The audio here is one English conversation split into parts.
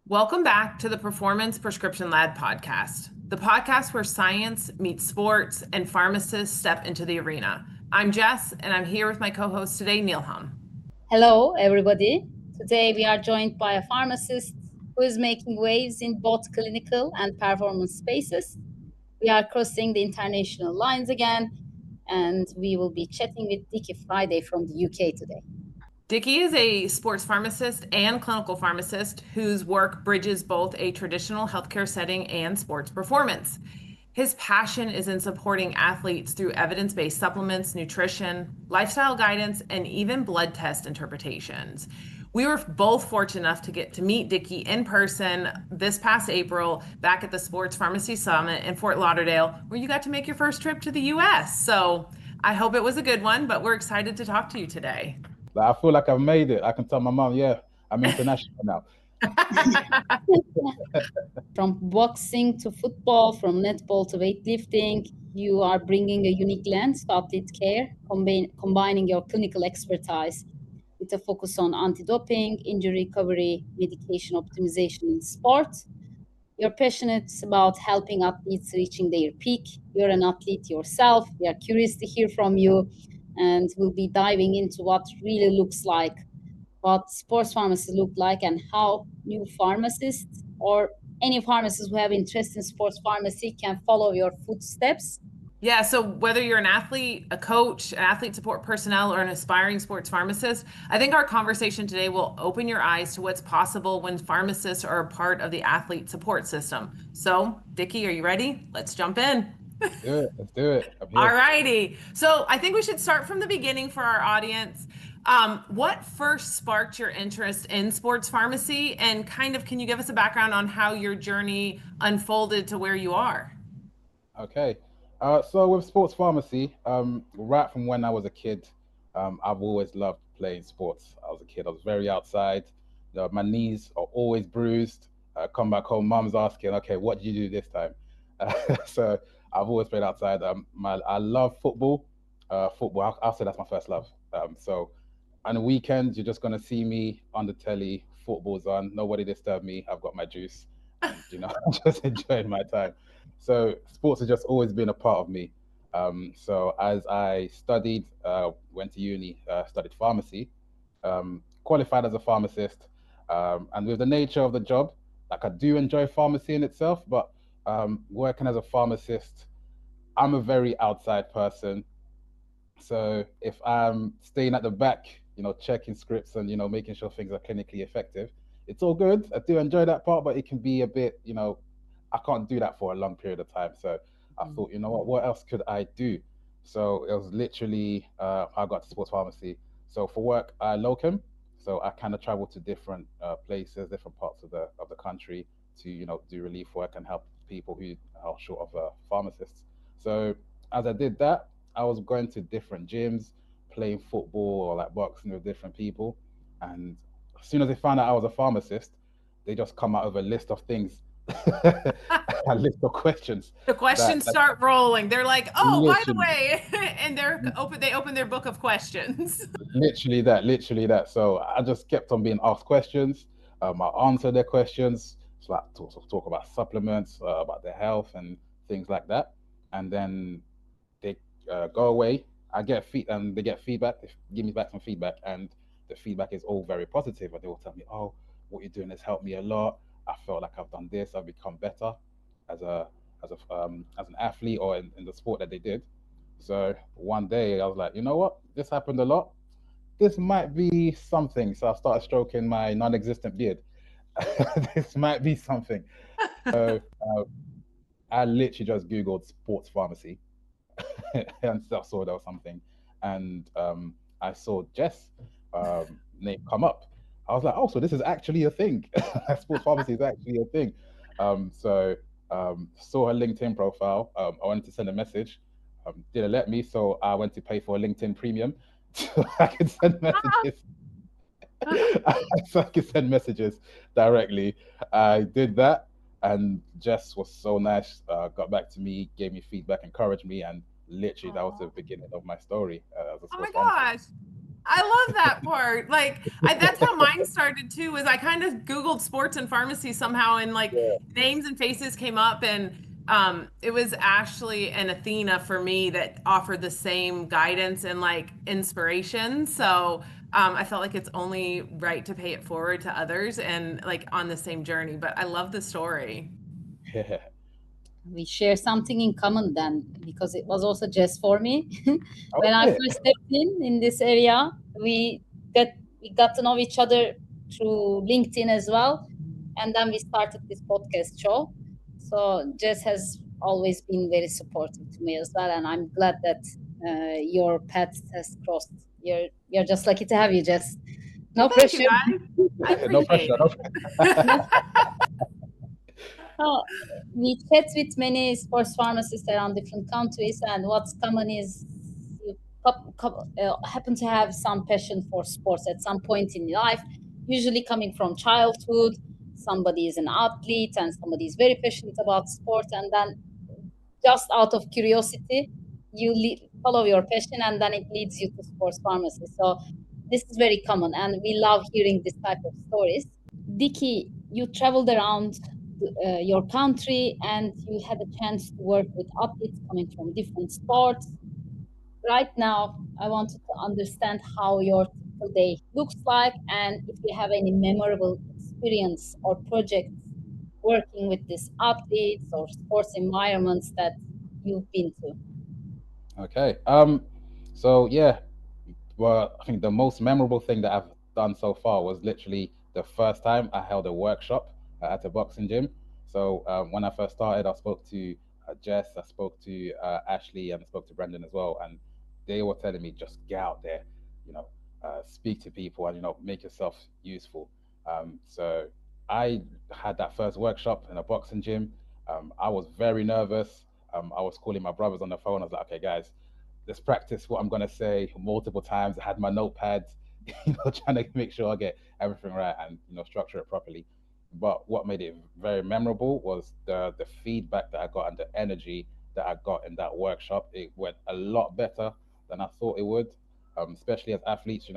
Welcome back to the Performance Prescription Lab podcast, the podcast where science meets sports and pharmacists step into the arena. I'm Jess, and I'm here with my co host today, Neil Hum. Hello, everybody. Today we are joined by a pharmacist who is making waves in both clinical and performance spaces. We are crossing the international lines again, and we will be chatting with Dickie Friday from the UK today. Dickie is a sports pharmacist and clinical pharmacist whose work bridges both a traditional healthcare setting and sports performance. His passion is in supporting athletes through evidence based supplements, nutrition, lifestyle guidance, and even blood test interpretations. We were both fortunate enough to get to meet Dickie in person this past April back at the Sports Pharmacy Summit in Fort Lauderdale, where you got to make your first trip to the US. So I hope it was a good one, but we're excited to talk to you today. I feel like I've made it. I can tell my mom, yeah, I'm international now. From boxing to football, from netball to weightlifting, you are bringing a unique lens to athlete care, combining your clinical expertise with a focus on anti-doping, injury recovery, medication optimization in sport. You're passionate about helping athletes reaching their peak. You're an athlete yourself. We are curious to hear from you, and we'll be diving into what really looks like, what sports pharmacists look like, and how new pharmacists or any pharmacists who have interest in sports pharmacy can follow your footsteps. Yeah, so whether you're an athlete, a coach, an athlete support personnel, or an aspiring sports pharmacist, I think our conversation today will open your eyes to what's possible when pharmacists are a part of the athlete support system. So, Dickie, are you ready? Let's jump in. Let's do it. All righty. So I think we should start from the beginning for our audience. What first sparked your interest in sports pharmacy, and kind of can you give us a background on how your journey unfolded to where you are? Okay. So with sports pharmacy, right from when I was a kid, I've always loved playing sports. I was a kid. I was very outside. My knees are always bruised. I come back home, mom's asking, okay, what did you do this time? So I've always played outside. I love football. Football, I'll say that's my first love. So on the weekends, you're just gonna see me on the telly. Football's on. Nobody disturb me. I've got my juice, and I'm just enjoying my time. So sports has just always been a part of me. So as I studied, went to uni, studied pharmacy, qualified as a pharmacist, and with the nature of the job, like I do enjoy pharmacy in itself, but working as a pharmacist, I'm a very outside person. So if I'm staying at the back, checking scripts and making sure things are clinically effective, it's all good. I do enjoy that part, but it can be a bit, I can't do that for a long period of time. So I thought, what else could I do? So it was literally I got to sports pharmacy. So for work, I locum. So I kind of travel to different places, different parts of the country to do relief work and help people who are short of pharmacists. So as I did that, I was going to different gyms, playing football or like boxing with different people. And as soon as they found out I was a pharmacist, they just come out with a list of things, a list of questions. The questions start rolling. They're like, "Oh, by the way," and they open their book of questions. Literally that. So I just kept on being asked questions. I answered their questions. So like talk about supplements, about their health and things like that. And then they go away. They get feedback. They give me back some feedback, and the feedback is all very positive. And they will tell me, "Oh, what you're doing has helped me a lot. I felt like I've done this. I've become better as an athlete or in the sport that they did." So one day I was like, you know what? This happened a lot. This might be something. So I started stroking my non-existent beard. This might be something. So I literally just Googled sports pharmacy and saw there was something. And I saw Jess name come up. I was like, oh, so this is actually a thing. Sports pharmacy is actually a thing. Saw her LinkedIn profile. I wanted to send a message. Didn't let me, so I went to pay for a LinkedIn premium so I could send messages. So I could send messages directly. I did that, and Jess was so nice. Got back to me, gave me feedback, encouraged me, and literally that was the beginning of my story as a Oh my sports pharmacist. gosh. I love that part. Like, that's how mine started too, was I kind of Googled sports and pharmacy somehow, and like Yeah. names and faces came up, and it was Ashley and Athena for me that offered the same guidance and like inspiration. So I felt like it's only right to pay it forward to others and like on the same journey. But I love the story. Yeah. We share something in common then, because it was also just for me. Oh, When I yeah. first stepped in this area, we got we got to know each other through LinkedIn as well, and then we started this podcast show. So Jess has always been very supportive to me as well, and I'm glad that your path has crossed. You're just lucky to have you, Jess. Well, No thank you pressure. guys. I No appreciate pressure. it. No. Oh, we chat with many sports pharmacists around different countries, and what's common is you happen to have some passion for sports at some point in life, usually coming from childhood. Somebody is an athlete, and somebody is very passionate about sport, and then just out of curiosity, you follow your passion, and then it leads you to sports pharmacy. So this is very common, and we love hearing this type of stories. Dickie, you traveled around your country and you had a chance to work with athletes coming from different sports. Right now, I wanted to understand how your typical day looks like and if you have any memorable experience or projects working with these athletes or sports environments that you've been to. Okay. So yeah, well, I think the most memorable thing that I've done so far was literally the first time I held a workshop at a boxing gym. So when I first started, I spoke to Jess, I spoke to Ashley, and I spoke to Brendan as well, and they were telling me just get out there, you know, speak to people, and make yourself useful. So I had that first workshop in a boxing gym. I was very nervous. I was calling my brothers on the phone. I was like, okay, guys, let's practice what I'm gonna say multiple times. I had my notepads, trying to make sure I get everything right and structure it properly. But what made it very memorable was the feedback that I got and the energy that I got in that workshop. It went a lot better than I thought it would. Especially as athletes,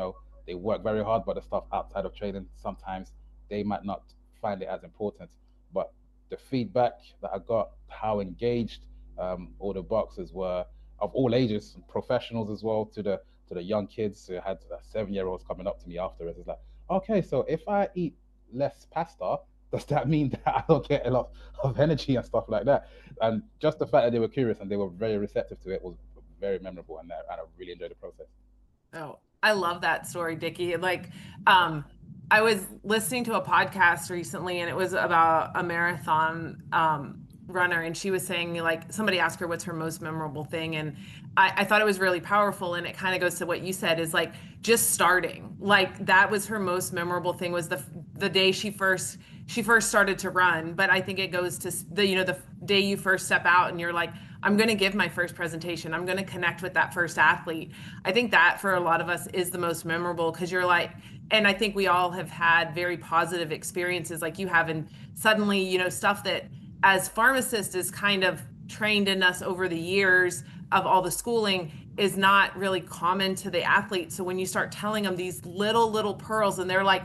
they work very hard, but the stuff outside of training sometimes they might not find it as important. But the feedback that I got, how engaged all the boxers were, of all ages, professionals as well, to the young kids who had 7-year-olds coming up to me afterwards. It's like, okay, so if I eat less pasta, does that mean that I don't get a lot of energy and stuff like that? And just the fact that they were curious and they were very receptive to it was very memorable, and I really enjoyed the process. Oh, I love that story, Dickie. Like, um, I was listening to a podcast recently and it was about a marathon runner, and she was saying, like, somebody asked her what's her most memorable thing. And I thought it was really powerful. And it kind of goes to what you said, is like just starting. Like that was her most memorable thing, was the day she first started to run. But I think it goes to the day you first step out and you're like, I'm going to give my first presentation. I'm going to connect with that first athlete. I think that for a lot of us is the most memorable, because you're like, and I think we all have had very positive experiences like you have. And suddenly, stuff that as pharmacists is kind of trained in us over the years of all the schooling is not really common to the athletes. So when you start telling them these little pearls, and they're like,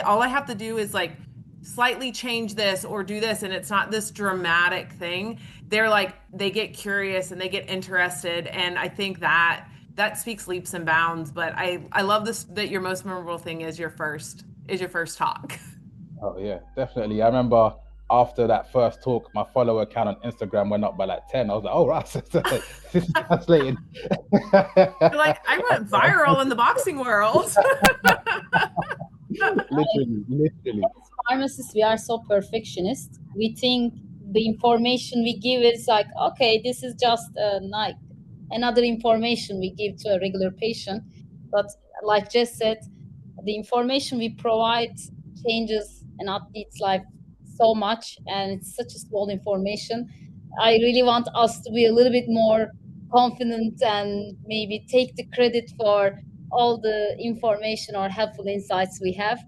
all I have to do is like slightly change this or do this, and it's not this dramatic thing, they're like, they get curious and they get interested. And I think that speaks leaps and bounds. But I love this, that your most memorable thing is your first talk. Oh yeah, definitely. I remember after that first talk, my follower count on Instagram went up by like 10. I was like, oh right, this is translating. You're like, I went viral in the boxing world. Literally. As pharmacists, we are so perfectionist. We think the information we give is like, okay, this is just like another information we give to a regular patient. But like Jess said, the information we provide changes an athlete's life so much, and it's such a small information. I really want us to be a little bit more confident and maybe take the credit for all the information or helpful insights we have.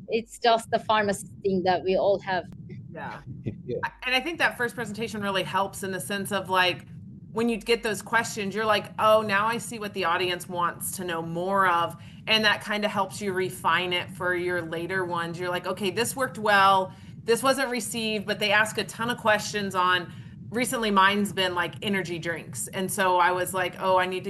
It's just the pharmacy thing that we all have. Yeah. Yeah. And I think that first presentation really helps in the sense of like, when you get those questions, you're like, oh, now I see what the audience wants to know more of. And that kind of helps you refine it for your later ones. You're like, okay, this worked well. This wasn't received, but they ask a ton of questions on recently mine's been like energy drinks. And so I was like, oh, I need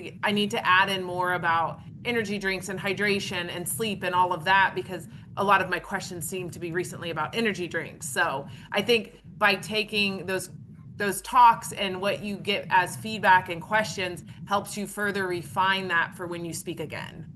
to add in more about energy drinks and hydration and sleep and all of that because a lot of my questions seem to be recently about energy drinks. So I think by taking those talks and what you get as feedback and questions helps you further refine that for when you speak again.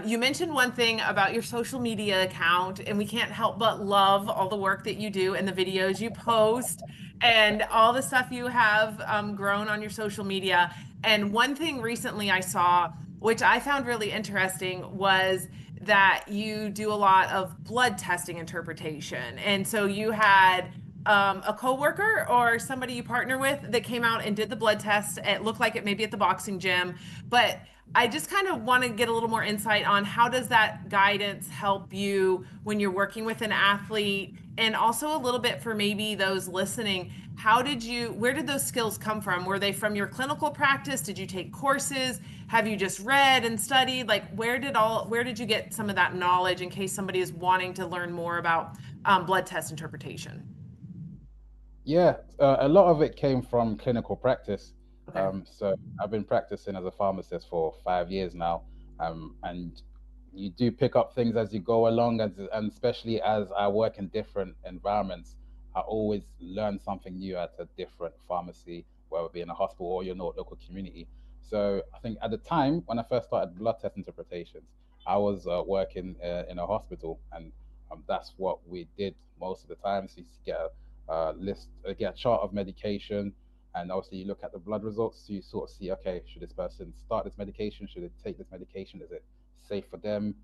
You mentioned one thing about your social media account, and we can't help but love all the work that you do and the videos you post and all the stuff you have grown on your social media. And one thing recently I saw, which I found really interesting, was that you do a lot of blood testing interpretation. And so you had a coworker or somebody you partner with that came out and did the blood test. It looked like it maybe at the boxing gym, but I just kind of want to get a little more insight on how does that guidance help you when you're working with an athlete, and also a little bit for maybe those listening. Where did those skills come from? Were they from your clinical practice? Did you take courses? Have you just read and studied? Like where did you get some of that knowledge in case somebody is wanting to learn more about blood test interpretation? Yeah, a lot of it came from clinical practice. Okay. So I've been practicing as a pharmacist for 5 years now, and you do pick up things as you go along, and especially as I work in different environments, I always learn something new at a different pharmacy, whether it be in a hospital or your local community. So I think at the time when I first started blood test interpretations, I was working in a hospital, and that's what we did most of the time. So you get get a chart of medication, and obviously you look at the blood results. So you sort of see, okay, should this person start this medication? Should they take this medication? Is it safe for them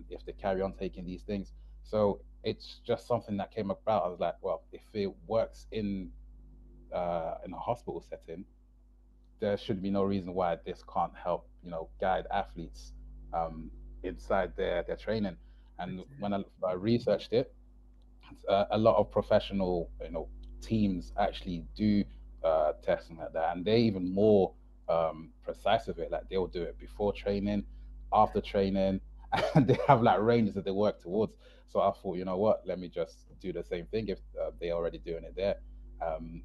if they carry on taking these things? So it's just something that came about. I was like, well, if it works in a hospital setting, there should be no reason why this can't help, guide athletes inside their training. And when I researched it, a lot of professional, teams actually do testing like that, and they're even more precise with it. Like they'll do it before training, after training, and they have like ranges that they work towards. So I thought, you know what, let me just do the same thing if they're already doing it there.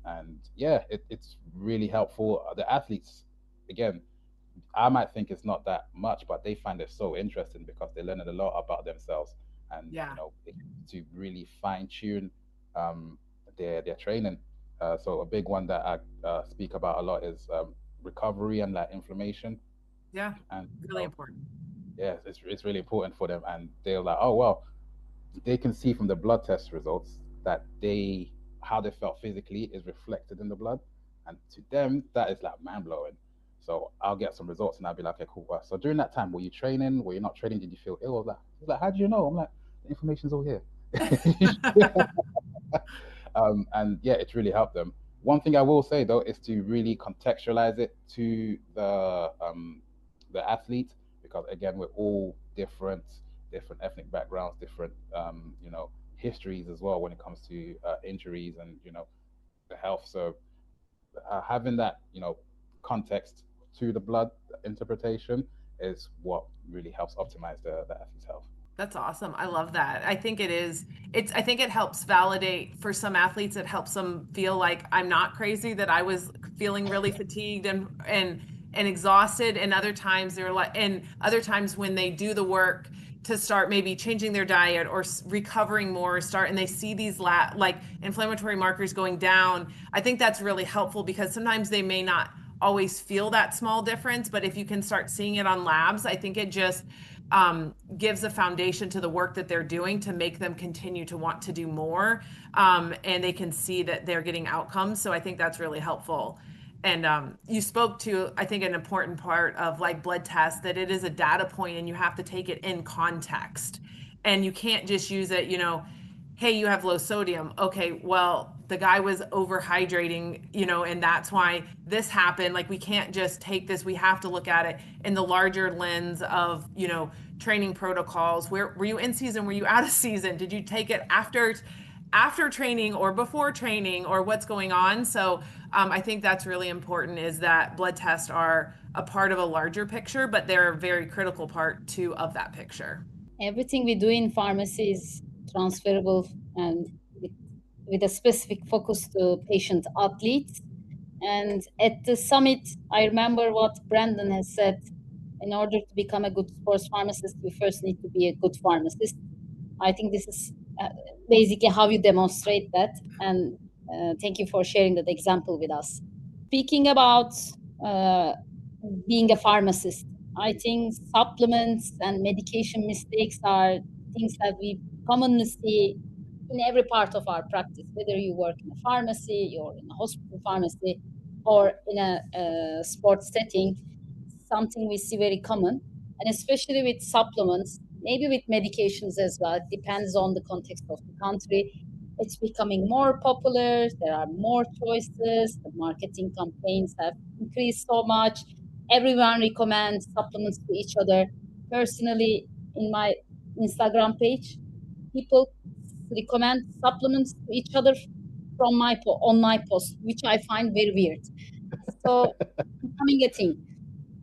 And yeah, it's really helpful. The athletes, again, I might think it's not that much, but they find it so interesting because they're learning a lot about themselves, and Yeah. to really fine tune um, their training. So a big one that I speak about a lot is recovery and like inflammation, Yeah. and Really important. yeah, it's really important for them, and they're like, oh well, they can see from the blood test results that they how they felt physically is reflected in the blood, and to them that is like mind blowing. So I'll get some results and I'll be like, okay, cool. So during that time, were you training? Were you not training? Did you feel ill? Like, how do you know? I'm like, the information's all here. And yeah, it's really helped them. One thing I will say though is to really contextualize it to the athlete, because again, we're all different ethnic backgrounds, different histories as well when it comes to injuries and the health. So having that context to the blood interpretation is what really helps optimize the athlete's health. That's awesome. I love that. I think I think it helps validate for some athletes. It helps them feel like I'm not crazy, that I was feeling really fatigued and exhausted. And other times and other times when they do the work to start maybe changing their diet or recovering more, and they see these like inflammatory markers going down. I think that's really helpful because sometimes they may not always feel that small difference, but if you can start seeing it on labs, I think it just gives a foundation to the work that they're doing to make them continue to want to do more. And they can see that they're getting outcomes. So I think that's really helpful. And you spoke to, I think, an important part of like blood tests, that it is a data point and you have to take it in context. And you can't just use it, hey, you have low sodium. Okay, well, the guy was overhydrating, and that's why this happened. Like, we can't just take this. We have to look at it in the larger lens of, training protocols. Where were you in season? Were you out of season? Did you take it after after training or before training or what's going on. So I think that's really important, is that blood tests are a part of a larger picture, but they're a very critical part too of that picture. Everything we do in pharmacy is transferable and with a specific focus to patient athletes. And at the summit, I remember what Brandon has said. In order to become a good sports pharmacist, you first need to be a good pharmacist. I think this is basically how you demonstrate that. And thank you for sharing that example with us. Speaking about uh, being a pharmacist, I think supplements and medication mistakes are things that we commonly see in every part of our practice, whether you work in a pharmacy or in a hospital pharmacy or in a sports setting, something we see very common. And especially with supplements, maybe with medications as well, it depends on the context of the country. It's becoming more popular. There are more choices. The marketing campaigns have increased so much. Everyone recommends supplements to each other. Personally, in my Instagram page, people recommend supplements to each other from on my post, which I find very weird. So becoming a thing.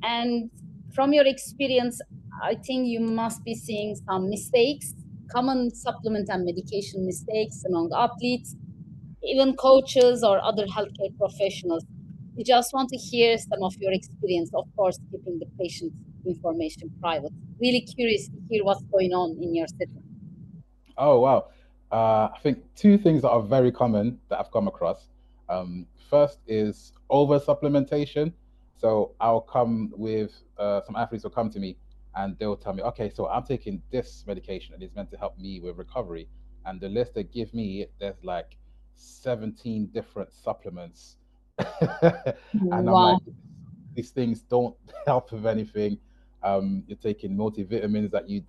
And from your experience, I think you must be seeing some mistakes, common supplement and medication mistakes among athletes, even coaches or other healthcare professionals. We just want to hear some of your experience, of course, keeping the patient information private. Really curious to hear what's going on in your setting. Oh wow. I think two things that are very common that I've come across. First is over supplementation. So I'll come with some athletes will come to me and they'll tell me, okay, so I'm taking this medication and it's meant to help me with recovery. And the list they give me, there's like 17 different supplements. And I'm Wow. like, these things don't help with anything. You're taking multivitamins that you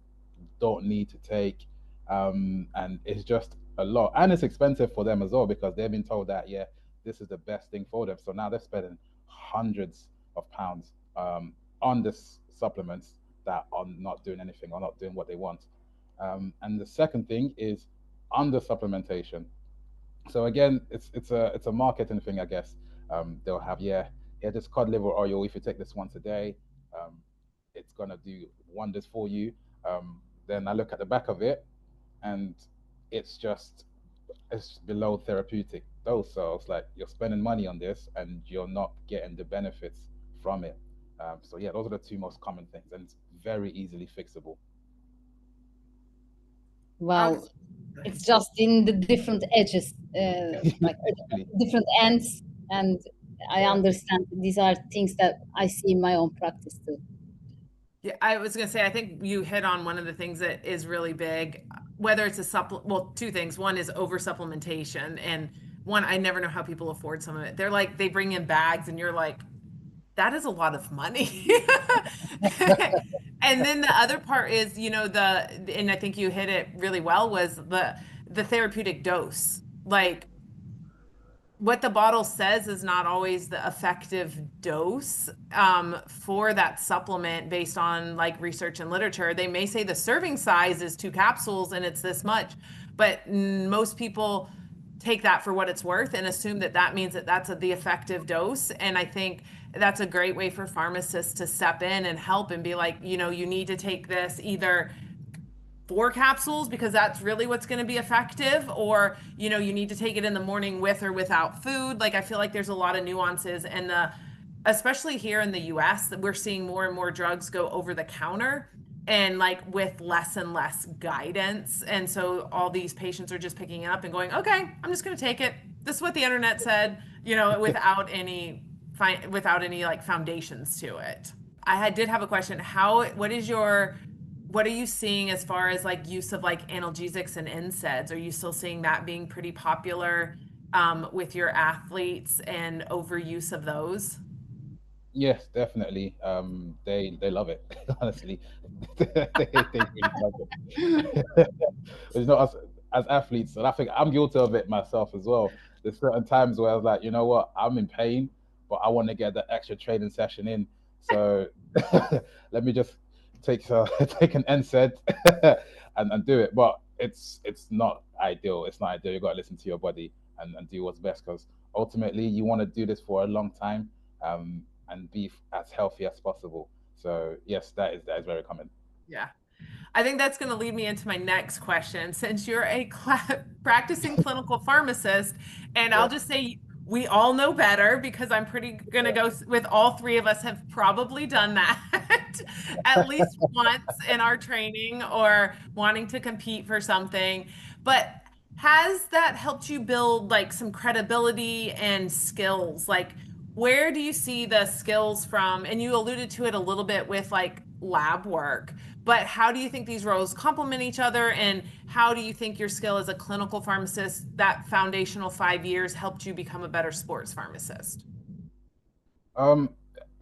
don't need to take, and it's just a lot, and it's expensive for them as well because they've been told that yeah, this is the best thing for them. So now they're spending hundreds of pounds on this supplements that are not doing anything or not doing what they want. And the second thing is under supplementation. So again, it's a marketing thing, I guess. They'll have yeah, this cod liver oil. If you take this once a day, um, it's gonna do wonders for you. Then I look at the back of it, and it's just it's below therapeutic dose. So it's like you're spending money on this, and you're not getting the benefits from it. So yeah, those are the two most common things, and it's very easily fixable. Wow. It's just in the different edges, like Exactly. different ends. And I Yeah. understand these are things that I see in my own practice too. Yeah, I was going to say, I think you hit on one of the things that is really big, whether it's a supplement, well, two things. One is over supplementation. And one, I never know how people afford some of it. They're like, they bring in bags and you're like, that is a lot of money. And then the other part is, and I think you hit it really well, was the therapeutic dose. Like, what the bottle says is not always the effective dose for that supplement based on like research and literature. They may say the serving size is 2 capsules and it's this much, but most people take that for what it's worth and assume that that means that that's the effective dose. And I think that's a great way for pharmacists to step in and help and be like, you need to take this either 4 capsules because that's really what's going to be effective, or you need to take it in the morning with or without food. Like, I feel like there's a lot of nuances, and especially here in the US, that we're seeing more and more drugs go over the counter and like with less and less guidance. And so all these patients are just picking it up and going, okay, I'm just going to take it, this is what the internet said, without any like foundations to it. Did have a question. What are you seeing as far as like use of like analgesics and NSAIDs? Are you still seeing that being pretty popular with your athletes and overuse of those? Yes, definitely. They love it. Honestly, they really love it. It's not as athletes, and I think I'm guilty of it myself as well. There's certain times where I was like, you know what, I'm in pain, but I want to get that extra training session in. So let me just take take an NSAID and do it. But it's not ideal. It's not ideal. You got to listen to your body and do what's best, because ultimately you want to do this for a long time, and be as healthy as possible. So yes, that is very common. Yeah. I think that's going to lead me into my next question. Since you're a practicing clinical pharmacist, and I'll Yeah, just say we all know better because I'm pretty going to yeah. go with all three of us have probably done that at least once in our training or wanting to compete for something. But has that helped you build like some credibility and skills? Like, where do you see the skills from? And you alluded to it a little bit with like lab work. But how do you think these roles complement each other? And how do you think your skill as a clinical pharmacist, that foundational 5 years, helped you become a better sports pharmacist? Um,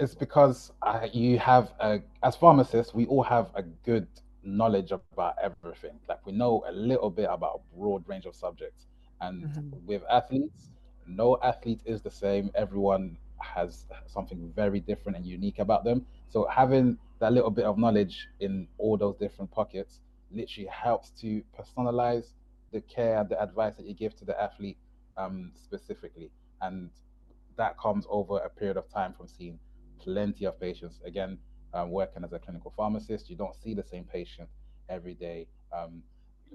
it's because you have as pharmacists, we all have a good knowledge about everything. Like we know a little bit about a broad range of subjects. And Mhm. with athletes, no athlete is the same. Everyone has something very different and unique about them. So having that little bit of knowledge in all those different pockets literally helps to personalize the care and the advice that you give to the athlete, specifically. And that comes over a period of time from seeing plenty of patients. Again, working as a clinical pharmacist, you don't see the same patient every day.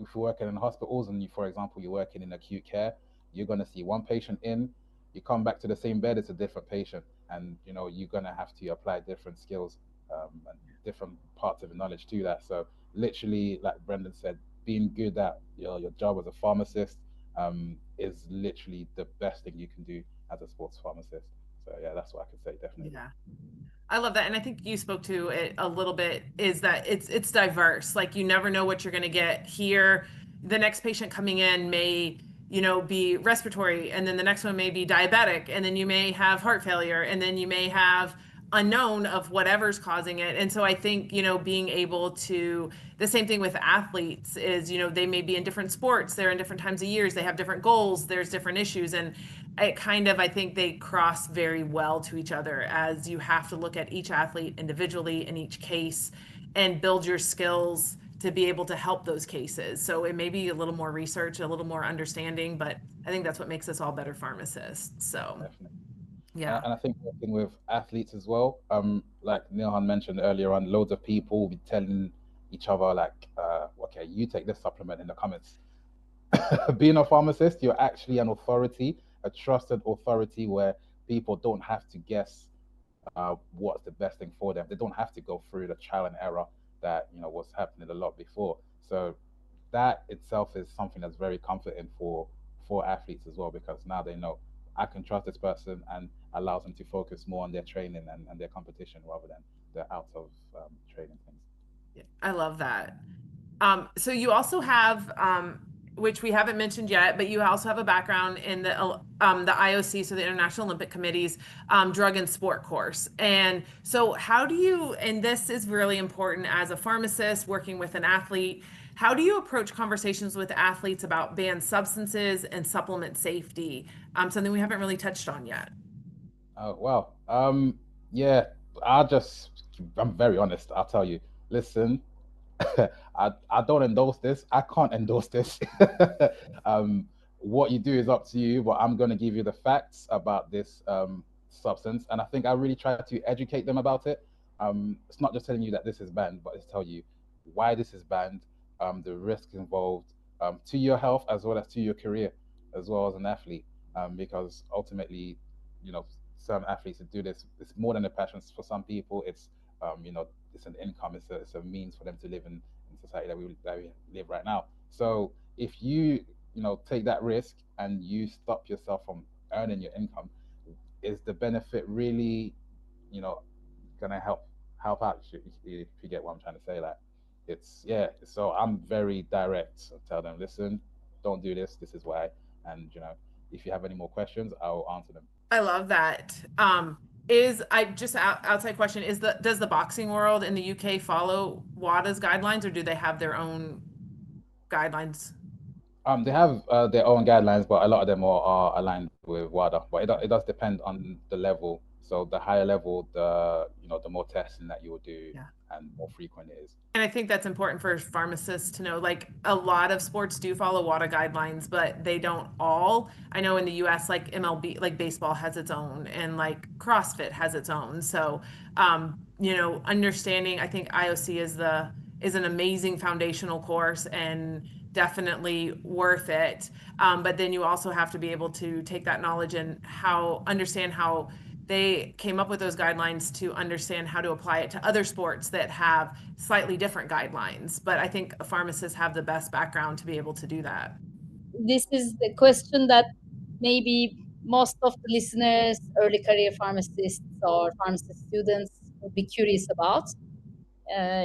If you're working in hospitals and you, for example, you're working in acute care, you're going to see one patient in, you come back to the same bed, it's a different patient, and you're going to have to apply different skills, and different parts of the knowledge to that. So literally, like Brendan said, being good at your job as a pharmacist, is literally the best thing you can do as a sports pharmacist. So yeah, that's what I could say, definitely. Yeah. I love that. And I think you spoke to it a little bit is that it's diverse. Like you never know what you're going to get here. The next patient coming in may, be respiratory, and then the next one may be diabetic, and then you may have heart failure, and then you may have unknown of whatever's causing it. And so I think, being able to, the same thing with athletes is, they may be in different sports, they're in different times of years, they have different goals, there's different issues. And it kind of, I think they cross very well to each other as you have to look at each athlete individually in each case and build your skills to be able to help those cases. So it may be a little more research, a little more understanding, but I think that's what makes us all better pharmacists. So, Definitely. yeah. And I think working with athletes as well, like Neilhan mentioned earlier on, loads of people will be telling each other like, okay, you take this supplement in the comments. Being a pharmacist, you're actually an authority, a trusted authority where people don't have to guess what's the best thing for them. They don't have to go through the trial and error that was happening a lot before. So that itself is something that's very comforting for athletes as well, because now they know I can trust this person, and allows them to focus more on their training and their competition rather than the out of training things. Yeah, I love that. So you also have, which we haven't mentioned yet, but you also have a background in the IOC, so the International Olympic Committee's drug and sport course. And so, how do you? And this is really important as a pharmacist working with an athlete. How do you approach conversations with athletes about banned substances and supplement safety? Something we haven't really touched on yet. Oh wow. Yeah, I'm very honest. I'll tell you. Listen, I don't endorse this. I can't endorse this. What you do is up to you, but I'm going to give you the facts about this substance. And I think I really try to educate them about it. It's not just telling you that this is banned, but it's tell you why this is banned, the risks involved, to your health as well as to your career, as well as an athlete. Because ultimately, you know, some athletes that do this, it's more than a passion. For some people, it's an income. It's a means for them to live in society that we live right now. So if you take that risk and you stop yourself from earning your income, is the benefit really you know gonna help out? If you get what I'm trying to say, like it's yeah. So I'm very direct. So tell them, listen, don't do this. This is why. And if you have any more questions, I'll answer them. I love that. Is I just outside question is does the boxing world in the UK follow WADA's guidelines or do they have their own guidelines? They have their own guidelines, but a lot of them are aligned with WADA. But it does depend on the level. So the higher level, the more testing that you will do, Yeah. and more frequent it is. And I think that's important for pharmacists to know. Like a lot of sports do follow WADA guidelines, but they don't all. I know in the US, like MLB, like baseball has its own, and like CrossFit has its own. So, understanding, I think IOC is an amazing foundational course and definitely worth it. But then you also have to be able to take that knowledge and understand how they came up with those guidelines to understand how to apply it to other sports that have slightly different guidelines. But I think pharmacists have the best background to be able to do that. This is the question that maybe most of the listeners, early career pharmacists or pharmacy students, would be curious about.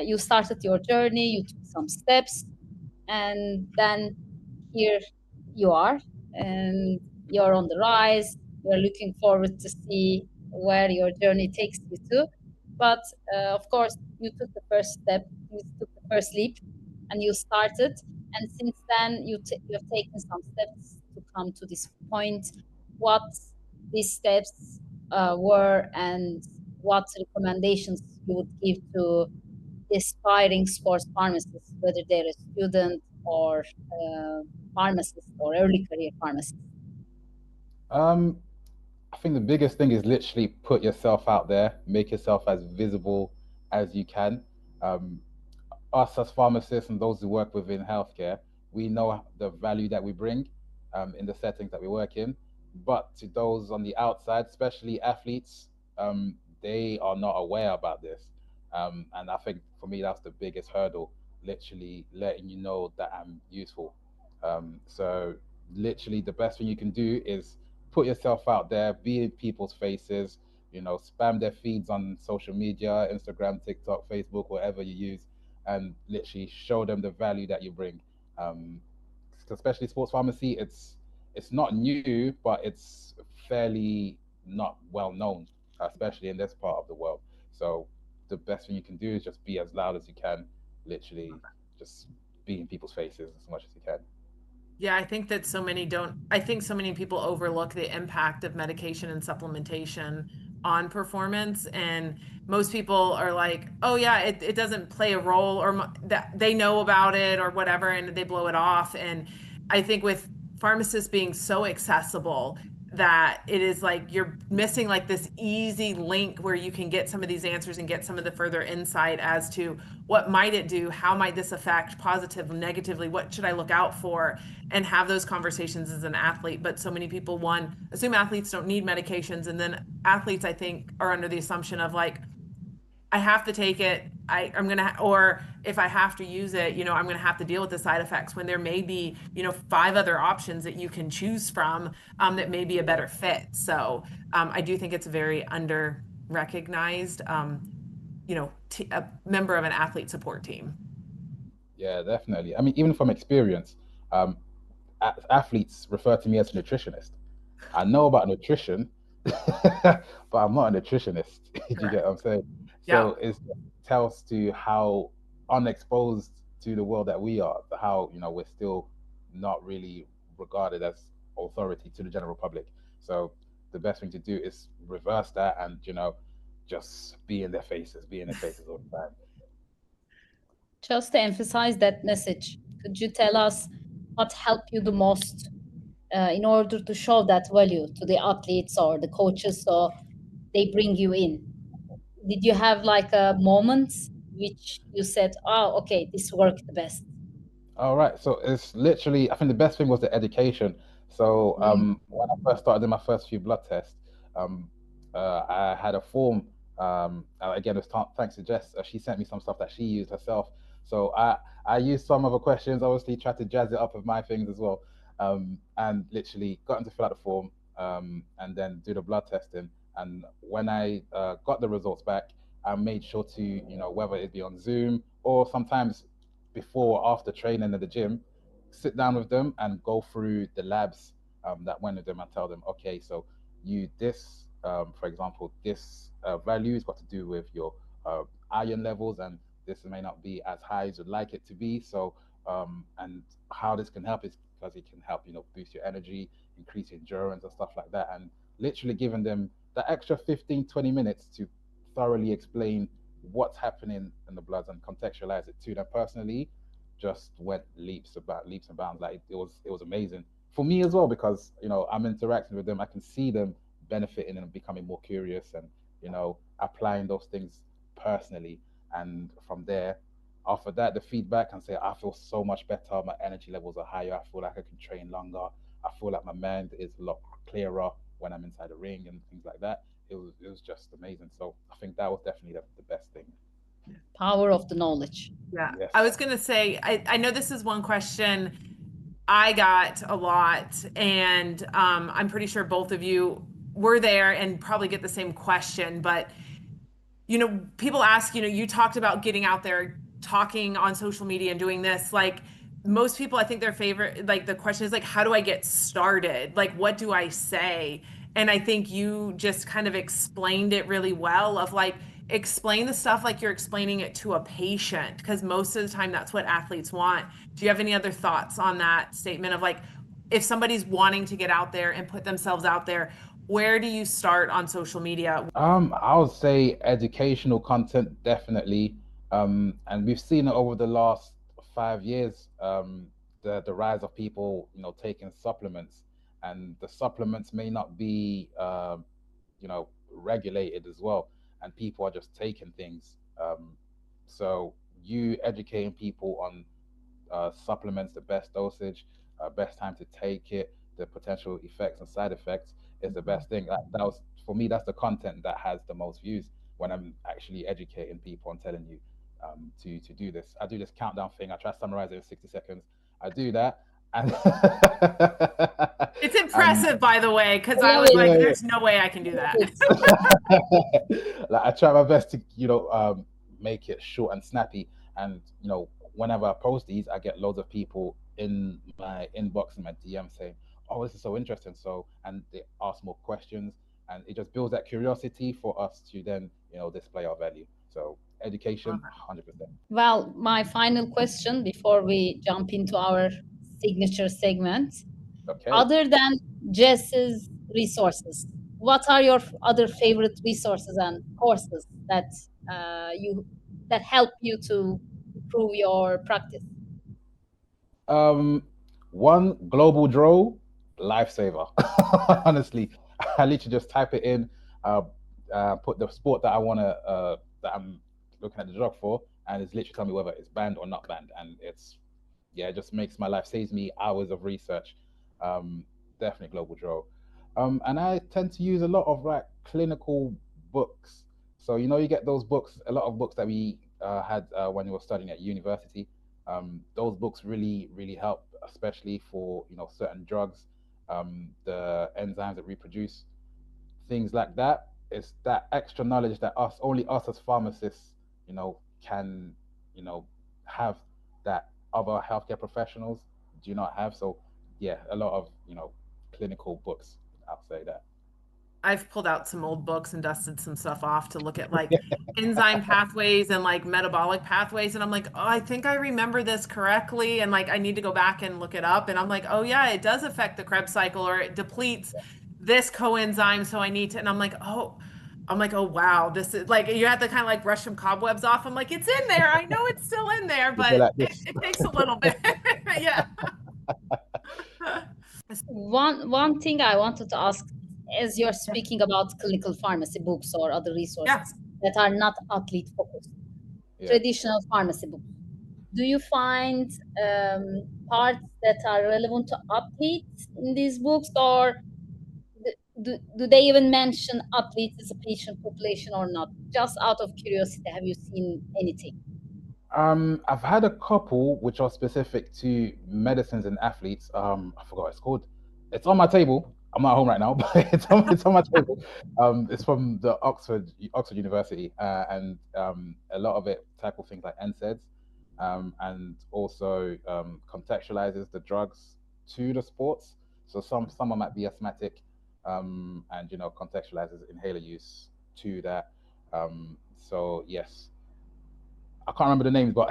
You started your journey, you took some steps, and then here you are, and you're on the rise. You're looking forward to see where your journey takes you to. But of course, you took the first step, you took the first leap, and you started. And since then, you have taken some steps to come to this point. What these steps were, and what recommendations you would give to aspiring sports pharmacists, whether they're a student or pharmacist or early career pharmacist? Um, I think the biggest thing is literally put yourself out there, make yourself as visible as you can. Um, us as pharmacists and those who work within healthcare, we know the value that we bring in the settings that we work in. But to those on the outside, especially athletes, they are not aware about this. And I think for me, that's the biggest hurdle, literally letting you know that I'm useful. So, literally, the best thing you can do is put yourself out there, be in people's faces, spam their feeds on social media, Instagram, TikTok, Facebook, whatever you use, and literally show them the value that you bring. Um, Especially sports pharmacy, it's not new, but it's fairly not well known, especially in this part of the world. So the best thing you can do is just be as loud as you can, literally just be in people's faces as much as you can. Yeah, I think that I think so many people overlook the impact of medication and supplementation on performance. And most people are like, oh, yeah, it doesn't play a role, or that they know about it or whatever, and they blow it off. And I think with pharmacists being so accessible, that it is like you're missing like this easy link where you can get some of these answers and get some of the further insight as to what might it do, how might this affect positively, negatively, what should I look out for, and have those conversations as an athlete. But so many people, one, assume athletes don't need medications, and then athletes, I think, are under the assumption of like, I have to take it. I'm gonna, or if I have to use it, I'm gonna have to deal with the side effects, when there may be, five other options that you can choose from, that may be a better fit. So I do think it's a very under recognized, a member of an athlete support team. Yeah, definitely. I mean, even from experience, um, athletes refer to me as a nutritionist. I know about nutrition, but I'm not a nutritionist. Do you get Correct. what I'm saying? Yeah. So it tells to how unexposed to the world that we are, to how we're still not really regarded as authority to the general public. So the best thing to do is reverse that and just be in their faces all the time. Just to emphasize that message, could you tell us what helped you the most in order to show that value to the athletes or the coaches so they bring you in? Did you have like a moment which you said, oh, okay, this worked the best? All right, so it's literally, I think the best thing was the education. So Mm. when I first started in my first few blood tests, um, I had a form. Again, it was thanks to Jess. She sent me some stuff that she used herself. So I used some of the questions, obviously tried to jazz it up with my things as well, and literally got him to fill out the form, and then do the blood testing. And when I got the results back, I made sure to, whether it be on Zoom or sometimes before or after training at the gym, sit down with them and go through the labs that went with them and tell them, okay, so for example, this value has got to do with your iron levels, and this may not be as high as you'd like it to be. So, and how this can help is because it can help, boost your energy, increase your endurance and stuff like that. And literally giving them that extra 15, 20 minutes to thoroughly explain what's happening in the bloods and contextualize it to them personally just went leaps and bounds. Like it was amazing for me as well, because I'm interacting with them. I can see them benefiting and becoming more curious, and applying those things personally. And from there, after that, the feedback, and say I feel so much better. My energy levels are higher. I feel like I can train longer. I feel like my mind is a lot clearer when I'm inside the ring and things like that. It was just amazing. So I think that was definitely the best thing. Power of the knowledge. Yeah. Yes. I was going to say, I know this is one question I got a lot, and I'm pretty sure both of you were there and probably get the same question. But, people ask, you talked about getting out there, talking on social media and doing this. Like most people, I think their favorite, like the question is like, how do I get started? Like, what do I say? And I think you just kind of explained it really well of like, explain the stuff like you're explaining it to a patient, because most of the time that's what athletes want. Do you have any other thoughts on that statement of like, if somebody's wanting to get out there and put themselves out there, where do you start on social media? I would say educational content, definitely. And we've seen it over the last 5 years, the rise of people, taking supplements, and the supplements may not be, regulated as well, and people are just taking things. So you educating people on supplements, the best dosage, best time to take it, the potential effects and side effects is the best thing. That was for me. That's the content that has the most views when I'm actually educating people and telling you to do this. I do this countdown thing. I try to summarize it in 60 seconds. I do that, and It's and impressive, by the way, because I I love was it. like, yeah, there's no way I can do that. like I try my best to make it short and snappy. And whenever I post these, I get loads of people in my inbox and my DM saying, "Oh, this is so interesting." So, and they ask more questions, and it just builds that curiosity for us to then display our value. So education, 100%. Well, my final question before we jump into our signature segment. Okay. Other than Jess's resources, what are your other favorite resources and courses that you that help you to improve your practice? Um, One global draw, lifesaver. Honestly, I literally just type it in, uh, put the sport that I wanna, that I'm looking at the drug for, and it's literally tell me whether it's banned or not banned, and it's yeah, it just makes my life, saves me hours of research. Um, Definitely global draw. And I tend to use a lot of like clinical books. So you get those books, a lot of books that we had when we were studying at university. Those books really help, especially for certain drugs, the enzymes that reproduce, things like that. It's that extra knowledge that only us as pharmacists, can, you know, have, that other healthcare professionals do not have. So yeah, a lot of clinical books. I'll say that. I've pulled out some old books and dusted some stuff off to look at like enzyme pathways and like metabolic pathways. And I'm like, oh, I think I remember this correctly. And like, I need to go back and look it up. And I'm like, oh, yeah, it does affect the Krebs cycle, or it depletes this coenzyme. So I need to, and I'm like, oh, wow. This is like, you have to kind of like brush some cobwebs off. I'm like, it's in there. I know it's still in there, You go but like it, this. it takes a little bit. Yeah. One thing I wanted to ask, as you're speaking about clinical pharmacy books or other Yeah. resources that are not athlete focused, Yeah. traditional pharmacy books, do you find parts that are relevant to athletes in these books, or do they even mention athletes as a patient population or not? Just out of curiosity, have you seen anything? I've had a couple which are specific to medicines and athletes. I forgot what it's called. It's on my table. I'm not home right now, but it's on my table. It's from the Oxford University, and a lot of it tackle things like NSAIDs, and also contextualizes the drugs to the sports. So someone might be asthmatic, and contextualizes inhaler use to that. So yes, I can't remember the names, but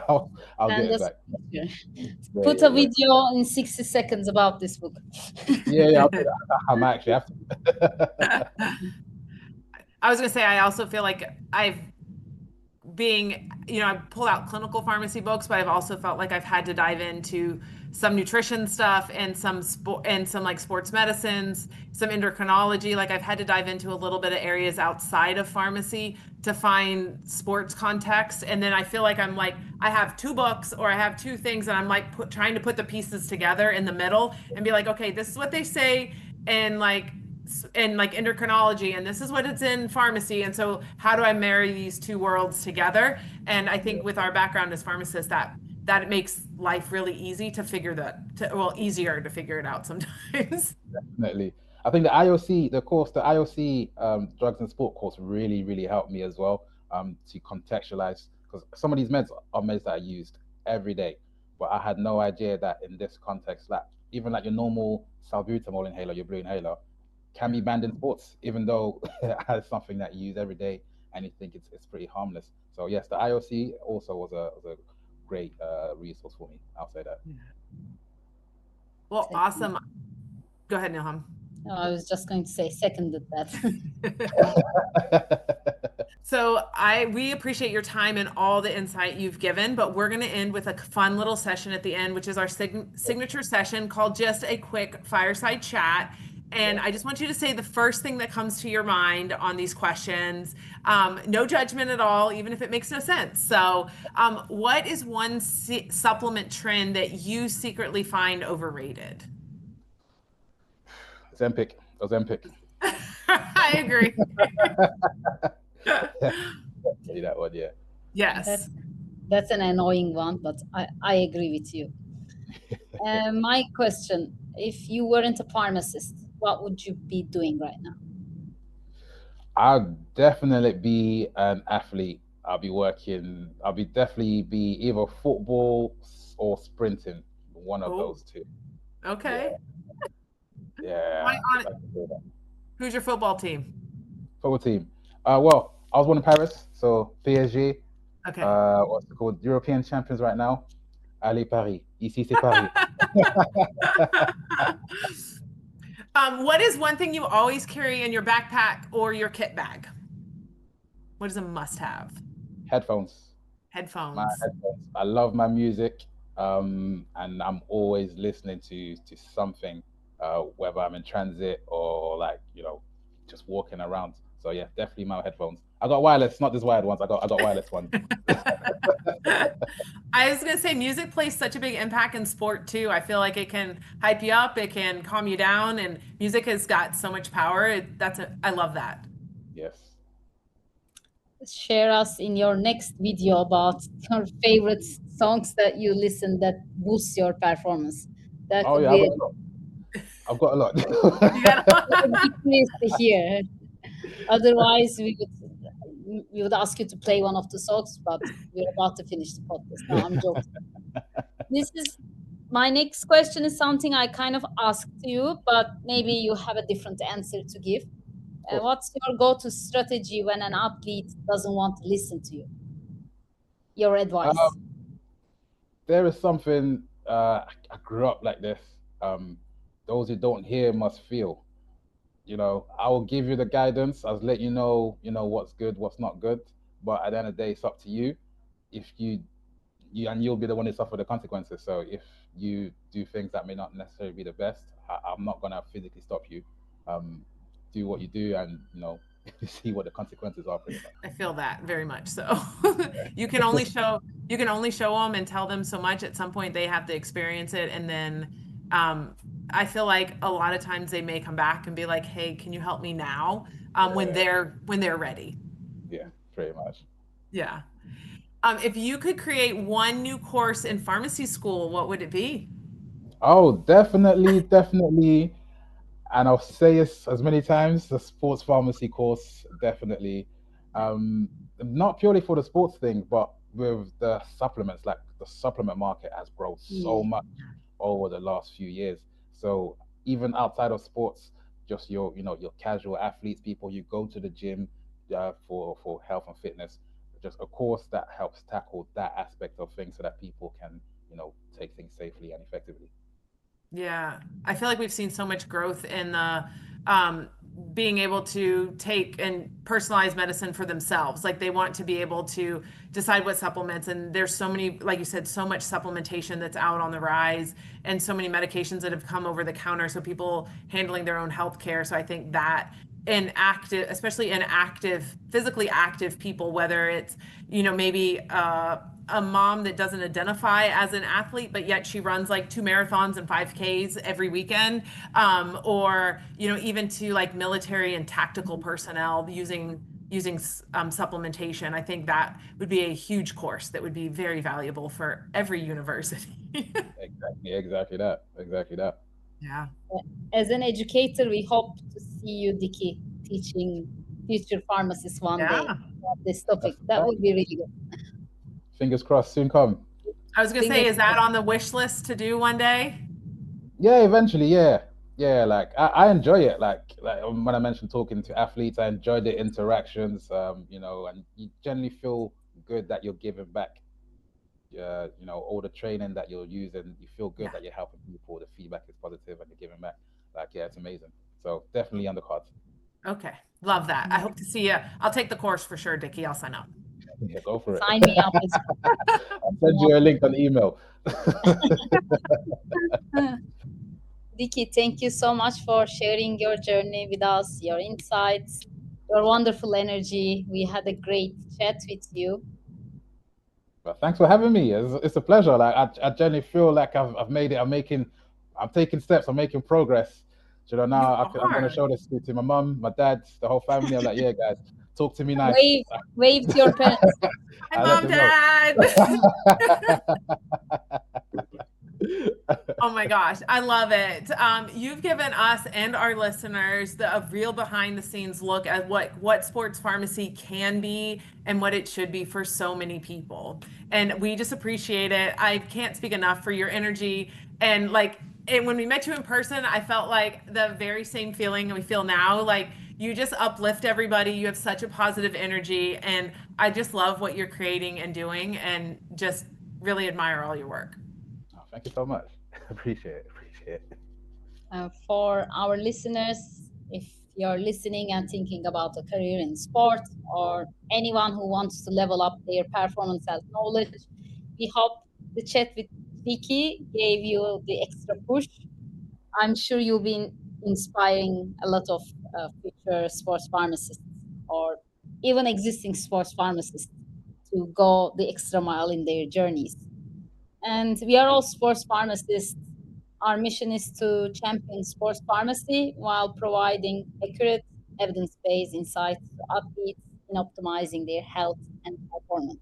I'll get And it just back. Yeah, put yeah, a yeah. video in 60 seconds about this book. Yeah, yeah. I'll do that. I might actually have to. I was gonna say, I also feel like being, I've pulled out clinical pharmacy books, but I've also felt like I've had to dive into some nutrition stuff and some sport and some like sports medicines, some endocrinology. Like I've had to dive into a little bit of areas outside of pharmacy to find sports context. And then I feel like I'm like, I have two books or I have two things, and I'm like trying to put the pieces together in the middle and be like, okay, this is what they say. And like endocrinology, and this is what it's in pharmacy, and so how do I marry these two worlds together? And I think with our background as pharmacists, that it makes life really easy to figure easier to figure it out sometimes. Definitely. I think the IOC, the IOC drugs and sport course really, really helped me as well to contextualize, because some of these meds are meds that are used every day, but I had no idea that in this context, that even like your normal salbutamol inhaler, your blue inhaler, can be banned in sports, even though it's something that you use every day and you think it's pretty harmless. So yes, the IOC also was a great resource for me. I'll say that. Well, Second. awesome. Go ahead, Nilham. I was just going to say seconded that. So we appreciate your time and all the insight you've given, but we're going to end with a fun little session at the end, which is our signature session called just a quick fireside chat. And I just want you to say the first thing that comes to your mind on these questions. No judgment at all, even if it makes no sense. So, what is one supplement trend that you secretly find overrated? Ozempic, Ozempic. I agree. Say that one, yeah. Yes. That's an annoying one, but I agree with you. My question, if you weren't a pharmacist, what would you be doing right now? I'd definitely be an athlete. I'll be definitely be either football or sprinting, one of Oh, those two. okay. Yeah. Why I on can do that. Who's your football team? Football team. Well, I was born in Paris, so PSG. Okay. What's it called? European champions right now. Allez Paris. Ici c'est Paris. What is one thing you always carry in your backpack or your kit bag? What is a must-have? Headphones. My Headphones. headphones. I love my music, and I'm always listening to something, whether I'm in transit or like just walking around. So yeah, definitely my headphones. I got wireless, not just wired ones. I got wireless ones. I was gonna say music plays such a big impact in sport too. I feel like it can hype you up, it can calm you down, and music has got so much power. I love that. Yes. Share us in your next video about your favorite songs that you listen that boost your performance. That Oh would yeah, be I've got a lot. You got a big news to hear. Otherwise, we would ask you to play one of the songs, but we're about to finish the podcast. No, I'm joking. This is my next question is something I kind of asked you, but maybe you have a different answer to give. Course. What's your go-to strategy when an athlete doesn't want to listen to you? Your advice. There is something. I grew up like this. Those who don't hear must feel. I will give you the guidance. I'll let you know what's good, what's not good. But at the end of the day, it's up to you. If you'll be the one to suffer the consequences. So if you do things that may not necessarily be the best, I'm not gonna physically stop you. Do what you do, and see what the consequences are. Pretty much. I feel that very much so. You can only show them and tell them so much. At some point, they have to experience it, and then I feel like a lot of times they may come back and be like, "Hey, can you help me now?" When they're ready. Yeah, pretty much. Yeah. If you could create one new course in pharmacy school, what would it be? Oh, definitely. And I'll say this as many times, the sports pharmacy course, definitely. Not purely for the sports thing, but with the supplements, like the supplement market has grown so much over the last few years. So even outside of sports, just your casual athletes, people you go to the gym for health and fitness, just a course that helps tackle that aspect of things so that people can take things safely and effectively. Yeah, I feel like we've seen so much growth in the um, being able to take and personalize medicine for themselves. Like they want to be able to decide what supplements, and there's so many, like you said, so much supplementation that's out on the rise, and so many medications that have come over the counter. So people handling their own health care. So I think that in active, especially in active, physically active people, whether it's, maybe a mom that doesn't identify as an athlete, but yet she runs like 2 marathons and 5Ks every weekend, or even to like military and tactical personnel using supplementation. I think that would be a huge course that would be very valuable for every university. Exactly that. Yeah. As an educator, we hope to see you, Dickie, teaching future pharmacists one day Yeah. this topic. That would be really good. Fingers crossed, soon come. I was gonna say, is that on the wish list to do one day? Yeah, eventually, yeah. Like I enjoy it. Like when I mentioned talking to athletes, I enjoy the interactions. And you generally feel good that you're giving back. All the training that you're using, you feel good Yeah. that you're helping people. The feedback is positive, and you're giving back. Like, yeah, it's amazing. So definitely on the cards. Okay. Love that. I hope to see you. I'll take the course for sure, Dickie. I'll sign up. Yeah, go for it. Sign me up as I'll send you a link on email. well. Dickie, thank you so much for sharing your journey with us, your insights, your wonderful energy. We had a great chat with you. But thanks for having me. It's a pleasure. Like I genuinely feel like I've made it. I'm taking steps. I'm making progress. Now I'm gonna show this to my mum, my dad, the whole family. I'm like, yeah, guys, talk to me nice. Wave to your parents. Hi, Mom, Dad. Oh my gosh, I love it. You've given us and our listeners a real behind the scenes look at what sports pharmacy can be and what it should be for so many people. And we just appreciate it. I can't speak enough for your energy. And when we met you in person, I felt like the very same feeling we feel now. Like you just uplift everybody. You have such a positive energy. And I just love what you're creating and doing, and just really admire all your work. Oh, thank you so much. Appreciate it. For our listeners, if you're listening and thinking about a career in sport, or anyone who wants to level up their performance health knowledge, we hope the chat with Vicky gave you the extra push. I'm sure you'll be inspiring a lot of future sports pharmacists, or even existing sports pharmacists, to go the extra mile in their journeys. And we are all sports pharmacists. Our mission is to champion sports pharmacy while providing accurate, evidence based insights to athletes in optimizing their health and performance.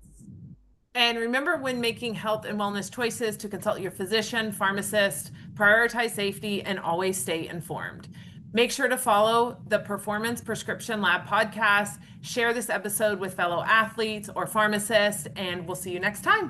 And remember, when making health and wellness choices, to consult your physician, pharmacist, prioritize safety, and always stay informed. Make sure to follow the Performance Prescription Lab podcast, share this episode with fellow athletes or pharmacists, and we'll see you next time.